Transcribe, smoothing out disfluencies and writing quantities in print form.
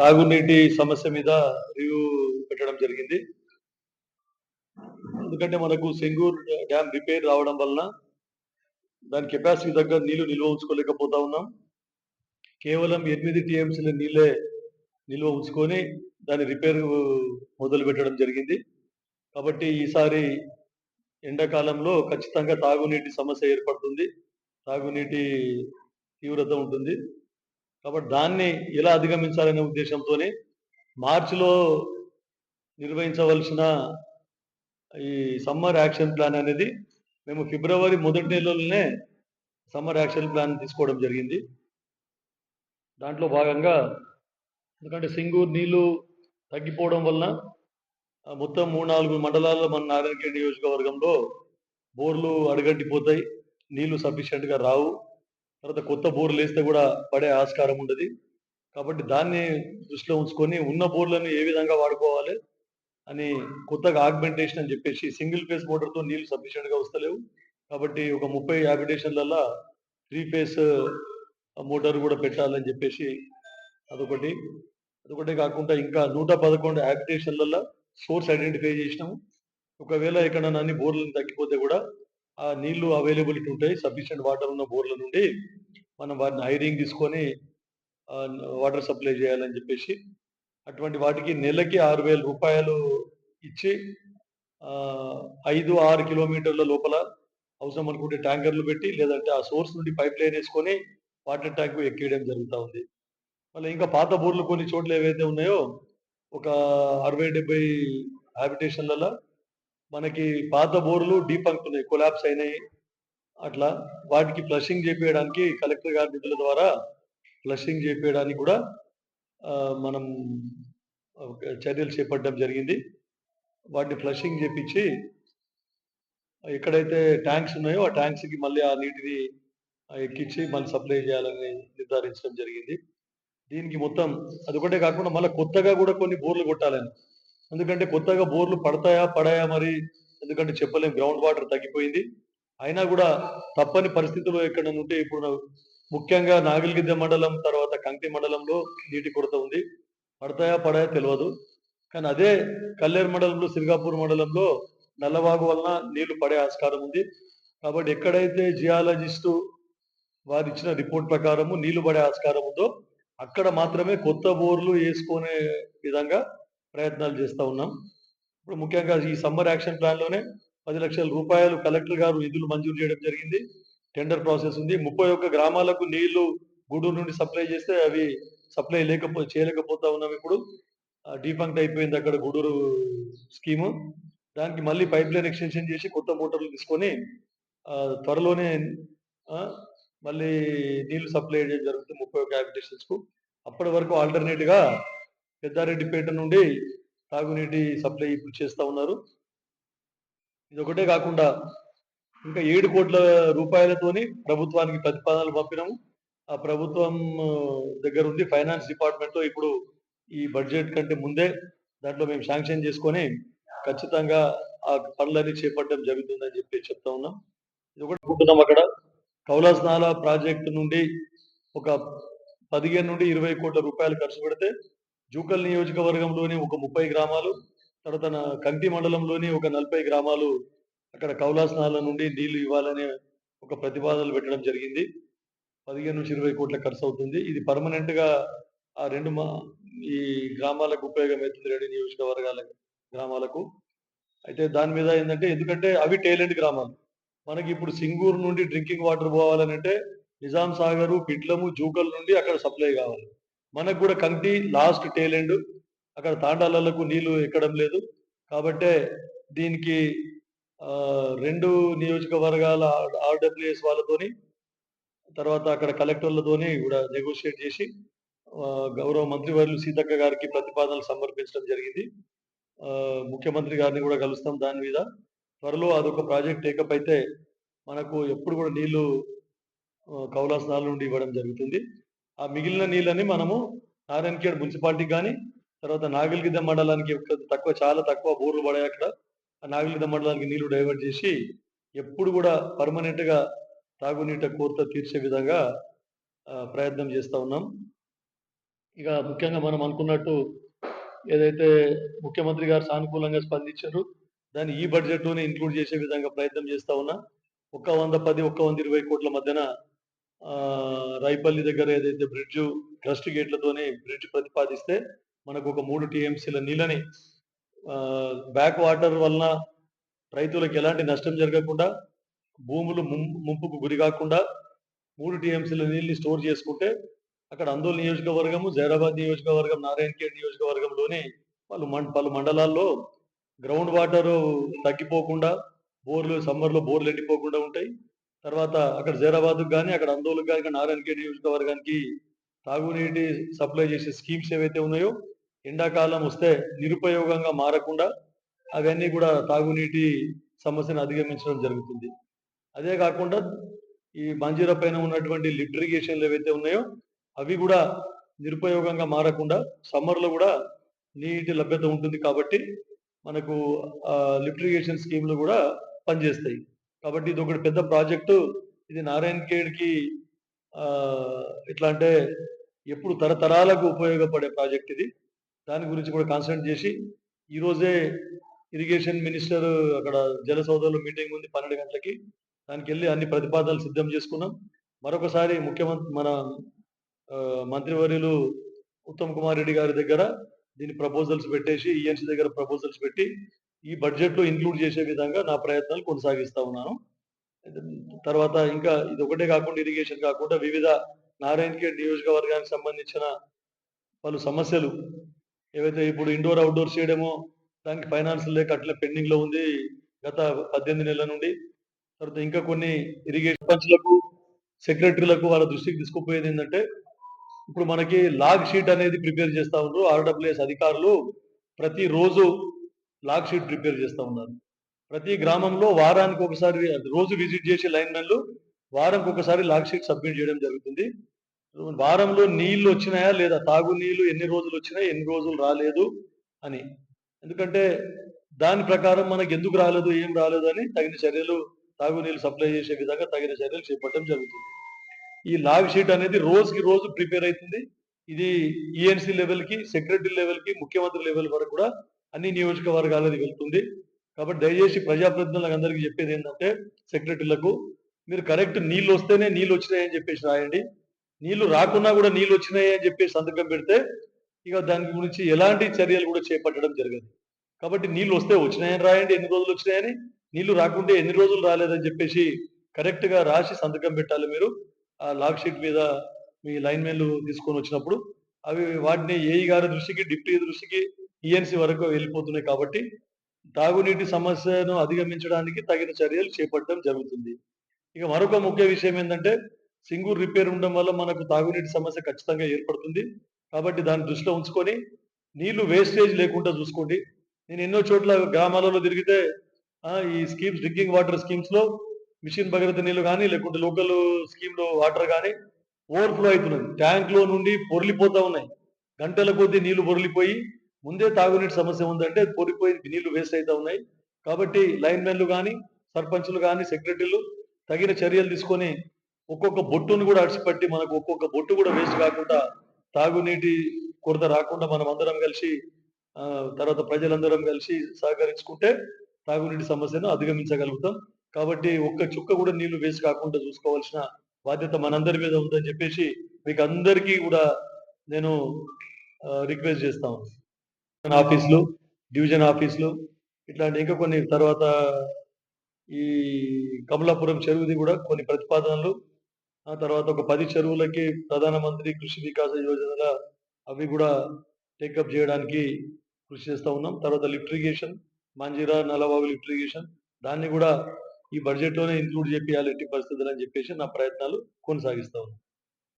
తాగునీటి సమస్య మీద రివ్యూ పెట్టడం జరిగింది. ఎందుకంటే మనకు సింగూర్ డ్యామ్ రిపేర్ రావడం వలన దాని కెపాసిటీ దగ్గర నీళ్లు నిల్వ ఉంచుకోలేకపోతా ఉన్నాం. కేవలం 8 టీఎంసీల నీళ్ళే నిల్వ ఉంచుకొని దాని రిపేర్ మొదలు పెట్టడం జరిగింది. కాబట్టి ఈసారి ఎండాకాలంలో ఖచ్చితంగా తాగునీటి సమస్య ఏర్పడుతుంది. తాగునీటి తీవ్రత ఉంటుంది. కాబట్టి దాన్ని ఎలా అధిగమించాలనే ఉద్దేశంతోనే మార్చిలో నిర్వహించవలసిన ఈ సమ్మర్ యాక్షన్ ప్లాన్ అనేది మేము ఫిబ్రవరి మొదటి నెలలోనే సమ్మర్ యాక్షన్ ప్లాన్ తీసుకోవడం జరిగింది. దాంట్లో భాగంగా ఎందుకంటే సింగూరు నీళ్లు తగ్గిపోవడం వలన మొత్తం 3-4 మండలాల్లో మన నారాయణఖేడ్ నియోజకవర్గంలో బోర్లు అడుగంటిపోతాయి. నీళ్లు సఫిషియెంట్‌గా రావు. తర్వాత కొత్త బోర్లు వేస్తే కూడా పడే ఆస్కారం ఉండదు. కాబట్టి దాన్ని దృష్టిలో ఉంచుకొని ఉన్న బోర్లను ఏ విధంగా వాడుకోవాలి అని కొత్తగా ఆగ్మెంటేషన్ అని చెప్పేసి సింగిల్ ఫేస్ మోటార్‌తో నీళ్లు సఫిషియెంట్‌గా వస్తలేవు. కాబట్టి ఒక 30 హ్యాబిటేషన్‌లల్లా 3 ఫేస్ మోటార్ కూడా పెట్టాలని చెప్పేసి అదొకటి. అదొకటే కాకుండా ఇంకా 111 హ్యాబిటేషన్‌లల్లా సోర్స్ ఐడెంటిఫై చేసినాము. ఒకవేళ ఎక్కడన్నా అన్ని బోర్లు తగ్గిపోతే కూడా ఆ నీళ్లు అవైలబిలిటీ ఉంటాయి. సఫిషియెంట్ వాటర్ ఉన్న బోర్ల నుండి మనం వాటిని హైరింగ్ తీసుకొని వాటర్ సప్లై చేయాలని చెప్పేసి అటువంటి వాటికి నెలకి 6,000 రూపాయలు ఇచ్చి 5-6 కిలోమీటర్ల లోపల అవసరం అనుకుంటే ట్యాంకర్లు పెట్టి లేదంటే ఆ సోర్స్ నుండి పైప్ లైన్ వేసుకొని వాటర్ ట్యాంక్ ఎక్కియడం జరుగుతూ ఉంది. మళ్ళీ ఇంకా పాత బోర్లు కొన్ని చోట్ల ఏవైతే ఉన్నాయో ఒక 60-70 హ్యాబిటేషన్లలో మనకి పాత బోర్లు డీపంక్ట్ ఉన్నాయి, కొలాప్స్ అయినాయి. అట్లా వాటికి ఫ్లషింగ్ చేపించడానికి కలెక్టర్ గారి నిధుల ద్వారా ఫ్లషింగ్ చేపించడానికి కూడా మనం చర్యలు చేపట్టడం జరిగింది. వాటిని ఫ్లషింగ్ చేపించి ఎక్కడైతే ట్యాంక్స్ ఉన్నాయో ఆ ట్యాంక్స్కి మళ్ళీ ఆ నీటిని ఎక్కించి మళ్ళీ సప్లై చేయాలని నిర్ధారించడం జరిగింది. దీనికి మొత్తం అదొకటే కాకుండా మళ్ళీ కొత్తగా కూడా కొన్ని బోర్లు కొట్టాలని. ఎందుకంటే కొత్తగా బోర్లు పడాయా మరి ఎందుకంటే చెప్పలేం, గ్రౌండ్ వాటర్ తగ్గిపోయింది. అయినా కూడా తప్పని పరిస్థితుల్లో ఎక్కడ ఉంటే ఇప్పుడు ముఖ్యంగా నాగిల్గిద్ద మండలం తర్వాత కంకి మండలంలో నీటి కొరత ఉంది. పడాయా తెలియదు. కానీ అదే కల్లేరు మండలంలో సిరిగాపూర్ మండలంలో నల్లవాగు వలన నీళ్లు పడే ఆస్కారం ఉంది. కాబట్టి ఎక్కడైతే జియాలజిస్టు వారు ఇచ్చిన రిపోర్ట్ ప్రకారము నీళ్లు పడే ఆస్కారం ఉందో అక్కడ మాత్రమే కొత్త బోర్లు వేసుకునే విధంగా ప్రయత్నాలు చేస్తూ ఉన్నాం. ఇప్పుడు ముఖ్యంగా ఈ సమ్మర్ యాక్షన్ ప్లాన్ లోనే 10 లక్షల రూపాయలు కలెక్టర్ గారు నిధులు మంజూరు చేయడం జరిగింది. టెండర్ ప్రాసెస్ ఉంది. 31 గ్రామాలకు నీళ్లు గూడూరు నుండి సప్లై చేస్తే అవి సప్లై చేయలేకపోతా ఉన్నాం. ఇప్పుడు డీఫంక్ట్ అయిపోయింది అక్కడ గూడూరు స్కీము. దానికి మళ్ళీ పైప్ లైన్ ఎక్స్టెన్షన్ చేసి కొత్త మోటార్లు తీసుకొని త్వరలోనే మళ్ళీ నీళ్లు సప్లై చేయడం జరుగుతుంది 31 హ్యాబిటేషన్స్ కు. అప్పటి వరకు ఆల్టర్నేట్ గా పెద్దారెడ్డిపేట నుండి తాగునీటి సప్లై ఇప్పుడు చేస్తా ఉన్నారు. ఇది ఒకటే కాకుండా ఇంకా 7 కోట్ల రూపాయలతోని ప్రభుత్వానికి ప్రతిపాదనలు పంపినాము. ఆ ప్రభుత్వం దగ్గర ఉంది ఫైనాన్స్ డిపార్ట్మెంట్ లో ఇప్పుడు ఈ బడ్జెట్ కంటే ముందే దాంట్లో మేము శాంక్షన్ చేసుకొని ఖచ్చితంగా ఆ పనులన్నీ చేపట్టడం జరుగుతుందని చెప్పి చెప్తా ఉన్నాం. ఇది ఒకటి అనుకుంటున్నాం. అక్కడ కౌలాస్ నాలా ప్రాజెక్టు నుండి ఒక 15 నుండి 20 కోట్ల రూపాయలు ఖర్చు పెడితే జూకల్ నియోజకవర్గంలోని ఒక 30 గ్రామాలు, తర్వాత కంకి మండలంలోని ఒక 40 గ్రామాలు అక్కడ కౌలాస్ నాలా నుండి నీళ్లు ఇవ్వాలనే ఒక ప్రతిపాదనలు పెట్టడం జరిగింది. 15 నుంచి 20 కోట్ల ఖర్చు అవుతుంది. ఇది పర్మనెంట్ గా ఆ ఈ గ్రామాలకు ఉపయోగమవుతుంది, 2 నియోజకవర్గాల గ్రామాలకు. అయితే దాని మీద ఏంటంటే ఎందుకంటే అవి టైలెంట్ గ్రామాలు. మనకి ఇప్పుడు సింగూరు నుండి డ్రింకింగ్ వాటర్ పోవాలనంటే నిజాం సాగరు, పిట్లము, జూకల్ నుండి అక్కడ సప్లై కావాలి. మనకు కూడా కంకి లాస్ట్ టైలెండ్, అక్కడ తాండాలకు నీళ్లు ఎక్కడం లేదు. కాబట్టే దీనికి 2 నియోజకవర్గాల ఆర్డబ్ల్యూఎస్ వాళ్ళతోని తర్వాత అక్కడ కలెక్టర్లతోని కూడా నెగోషియేట్ చేసి గౌరవ మంత్రివర్యులు సీతక్క గారికి ప్రతిపాదనలు సమర్పించడం జరిగింది. ముఖ్యమంత్రి గారిని కూడా కలుస్తాం దాని మీద. త్వరలో అదొక ప్రాజెక్ట్ టేకప్ అయితే మనకు ఎప్పుడు కూడా నీళ్లు కౌలాస్ నాల నుండి ఇవ్వడం జరుగుతుంది. ఆ మిగిలిన నీళ్ళని మనము నారాయణఖేడ్ మున్సిపాలిటీకి కానీ తర్వాత నాగిల్గిద్ద మండలానికి చాలా తక్కువ బోర్లు పడాయి అక్కడ. ఆ నాగిల్గిద్ద మండలానికి నీళ్లు డైవర్ట్ చేసి ఎప్పుడు కూడా పర్మనెంట్ గా తాగునీటి కొరత తీర్చే విధంగా ప్రయత్నం చేస్తా ఉన్నాం. ఇక ముఖ్యంగా మనం అనుకున్నట్టు ఏదైతే ముఖ్యమంత్రి గారు సానుకూలంగా స్పందించారో దాన్ని ఈ బడ్జెట్‌లోనే ఇంక్లూడ్ చేసే విధంగా ప్రయత్నం చేస్తా ఉన్నా. ఒక్క 110, ఒక్క 120 కోట్ల మధ్యన రైపల్లి దగ్గర ఏదైతే బ్రిడ్జు క్రస్ట్ గేట్లతోని బ్రిడ్జ్ ప్రతిపాదిస్తే మనకు ఒక 3 టీఎంసీల నీళ్ళని బ్యాక్ వాటర్ వలన రైతులకు ఎలాంటి నష్టం జరగకుండా భూములు ముంపుకు గురి కాకుండా 3 టీఎంసీల నీళ్ళని స్టోర్ చేసుకుంటే అక్కడ అందోల్ నియోజకవర్గము, జైరాబాద్ నియోజకవర్గం, నారాయణఖేడ్ నియోజకవర్గంలోని పలు మండలాల్లో గ్రౌండ్ వాటర్ తగ్గిపోకుండా సమ్మర్‌లో బోర్లు ఎండిపోకుండా ఉంటాయి. తర్వాత అక్కడ జైరాబాద్‌కి గాని, అక్కడ అందోల్‌కి గాని, ఇక్కడ నారాయణఖేడ్ నియోజకవర్గానికి తాగునీటి సప్లై చేసే స్కీమ్స్ ఏవైతే ఉన్నాయో ఎండాకాలం వస్తే నిరుపయోగంగా మారకుండా అవన్నీ కూడా తాగునీటి సమస్యను అధిగమించడం జరుగుతుంది. అదే కాకుండా ఈ మంజీరా పైన ఉన్నటువంటి లిఫ్ట్ ఇరిగేషన్లు ఏవైతే ఉన్నాయో అవి కూడా నిరుపయోగంగా మారకుండా సమ్మర్‌లో కూడా నీటి లభ్యత ఉంటుంది కాబట్టి మనకు లిఫ్ట్ ఇరిగేషన్ స్కీమ్‌లు కూడా పనిచేస్తాయి. కాబట్టి ఇదొకటి పెద్ద ప్రాజెక్టు. ఇది నారాయణఖేడ్‌కి ఎట్లా అంటే ఎప్పుడు తరతరాలకు ఉపయోగపడే ప్రాజెక్ట్ ఇది. దాని గురించి కూడా కాన్సంట్రేట్ చేసి ఈరోజే ఇరిగేషన్ మినిస్టర్ అక్కడ జలసౌధలో మీటింగ్ ఉంది 12 గంటలకి. దానికెళ్ళి అన్ని ప్రతిపాదనలు సిద్ధం చేసుకున్నాం. మరొకసారి మన మంత్రివర్యులు ఉత్తమ్ కుమార్ రెడ్డి గారి దగ్గర దీని ప్రపోజల్స్ పెట్టేసి ఈఎన్సీ దగ్గర ప్రపోజల్స్ పెట్టి ఈ బడ్జెట్‌లో ఇంక్లూడ్ చేసే విధంగా నా ప్రయత్నాలు కొనసాగిస్తా ఉన్నాను. తర్వాత ఇంకా ఇది ఒకటే కాకుండా ఇరిగేషన్ కాకుండా వివిధ నారాయణఖేడ్ నియోజకవర్గానికి సంబంధించిన పలు సమస్యలు ఏవైతే ఇప్పుడు ఇండోర్, అవుట్‌డోర్ స్టేడియమో దానికి ఫైనాన్స్ లేక అట్లే పెండింగ్‌లో ఉంది గత 18 నెలల నుండి. తర్వాత ఇంకా కొన్ని ఇరిగేషన్ పంచులకు, సెక్రటరీలకు వాళ్ళ దృష్టికి తీసుకుపోయేది ఏందంటే ఇప్పుడు మనకి లాగ్ షీట్ అనేది ప్రిపేర్ చేస్తా ఉండ్రు. ఆర్‌డబ్ల్యూఎస్ అధికారులు ప్రతిరోజు లాగ్ షీట్ ప్రిపేర్ చేస్తా ఉన్నారు. ప్రతి గ్రామంలో వారానికి ఒకసారి రోజు విజిట్ చేసే లైన్‌మెన్‌లు వారానికి ఒకసారి లాగ్ షీట్ సబ్మిట్ చేయడం జరుగుతుంది. వారంలో నీళ్లు వచ్చినాయా లేదా? తాగునీళ్లు ఎన్ని రోజులు వచ్చినాయి? ఎన్ని రోజులు రాలేదు అని. ఎందుకంటే దాని ప్రకారం మనకు ఎందుకు రాలేదు, ఏం రాలేదు అని తగిన చర్యలు తాగునీళ్లు సప్లై చేసే విధంగా తగిన చర్యలు చేపట్టడం జరుగుతుంది. ఈ లాగ్ షీట్ అనేది రోజుకి రోజు ప్రిపేర్ అవుతుంది. ఇది ఈఎన్సీ లెవెల్‌కి, సెక్రటరీ లెవెల్‌కి, ముఖ్యమంత్రి లెవెల్ వరకు కూడా అన్ని నియోజకవర్గాలది వెళ్తుంది. కాబట్టి దయచేసి ప్రజాప్రతినిధులకు అందరికీ చెప్పేది ఏంటంటే సెక్రటరీలకు మీరు కరెక్ట్ నీళ్లు వస్తేనే నీళ్లు వచ్చినాయని చెప్పేసి రాయండి. నీళ్లు రాకున్నా కూడా నీళ్లు వచ్చినాయి అని చెప్పేసి సంతకం పెడితే ఇక దాని గురించి ఎలాంటి చర్యలు కూడా చేపట్టడం జరగదు. కాబట్టి నీళ్లు వస్తే వచ్చినాయని రాయండి, ఎన్ని రోజులు వచ్చినాయని. నీళ్లు రాకుంటే ఎన్ని రోజులు రాలేదని చెప్పేసి కరెక్ట్‌గా రాసి సంతకం పెట్టాలి మీరు. ఆ లాగ్ షీట్ మీద మీ లైన్‌మెన్‌లు తీసుకొని వచ్చినప్పుడు అవి వాటిని ఏఈ గారి దృష్టికి, డిప్యూటీ దృష్టికి, ఈఎన్సీ వరకు వెళ్ళిపోతున్నాయి కాబట్టి తాగునీటి సమస్యను అధిగమించడానికి తగిన చర్యలు చేపట్టడం జరుగుతుంది. ఇక మరొక ముఖ్య విషయం ఏందంటే సింగూర్ రిపేర్ ఉండడం వల్ల మనకు తాగునీటి సమస్య ఖచ్చితంగా ఏర్పడుతుంది. కాబట్టి దాన్ని దృష్టిలో ఉంచుకొని నీళ్లు వేస్టేజ్ లేకుండా చూసుకోండి. నేను ఎన్నో చోట్ల గ్రామాలలో తిరిగితే ఈ స్కీమ్స్ డ్రింకింగ్ వాటర్ స్కీమ్స్‌లో మిషన్ భగీరథ నీళ్లు గాని, లేకుంటే లోకల్ స్కీమ్‌లో వాటర్ గాని ఓవర్‌ఫ్లో అయితున్నది. ట్యాంక్‌లో నుండి పొర్లిపోతా ఉన్నాయి. గంటల కొద్దీ నీళ్లు పొర్లిపోయి ముందే తాగునీటి సమస్య ఉందంటే పొర్లిపోయి నీళ్లు వేస్ట్ అయితా ఉన్నాయి. కాబట్టి లైన్‌మెన్‌లు గాని, సర్పంచులు గాని, సెక్రటరీలు తగిన చర్యలు తీసుకొని ఒక్కొక్క బొట్టును కూడా అడిచిపట్టి మనకు ఒక్కొక్క బొట్టు కూడా వేస్ట్ కాకుండా తాగునీటి కొరత రాకుండా మనమందరం కలిసి తర్వాత ప్రజలందరం కలిసి సహకరించుకుంటే తాగునీటి సమస్యను అధిగమించగలుగుతాం. కాబట్టి ఒక్క చుక్క కూడా నీళ్లు వేస్ట్ కాకుండా చూసుకోవాల్సిన బాధ్యత మనందరి మీద ఉందని చెప్పేసి మీకు అందరికీ కూడా నేను రిక్వెస్ట్ చేస్తా ఉన్నాను. ఆఫీసులు, డివిజన్ ఆఫీసులు ఇట్లాంటి ఇంకా కొన్ని తర్వాత ఈ కమలాపురం చెరువుది కూడా కొన్ని ప్రతిపాదనలు ఆ తర్వాత ఒక 10 చెరువులకి ప్రధానమంత్రి కృషి వికాస యోజనల అవి కూడా టేకప్ చేయడానికి కృషి చేస్తా ఉన్నాం. తర్వాత lift irrigation, Manjira, Nallavagu lift irrigation దాన్ని కూడా ఈ బడ్జెట్‌లోనే ఇంక్లూడ్ చేపియాలి ఎట్టి పరిస్థితుల్లో అని చెప్పేసి నా ప్రయత్నాలు కొనసాగిస్తా ఉన్నాను.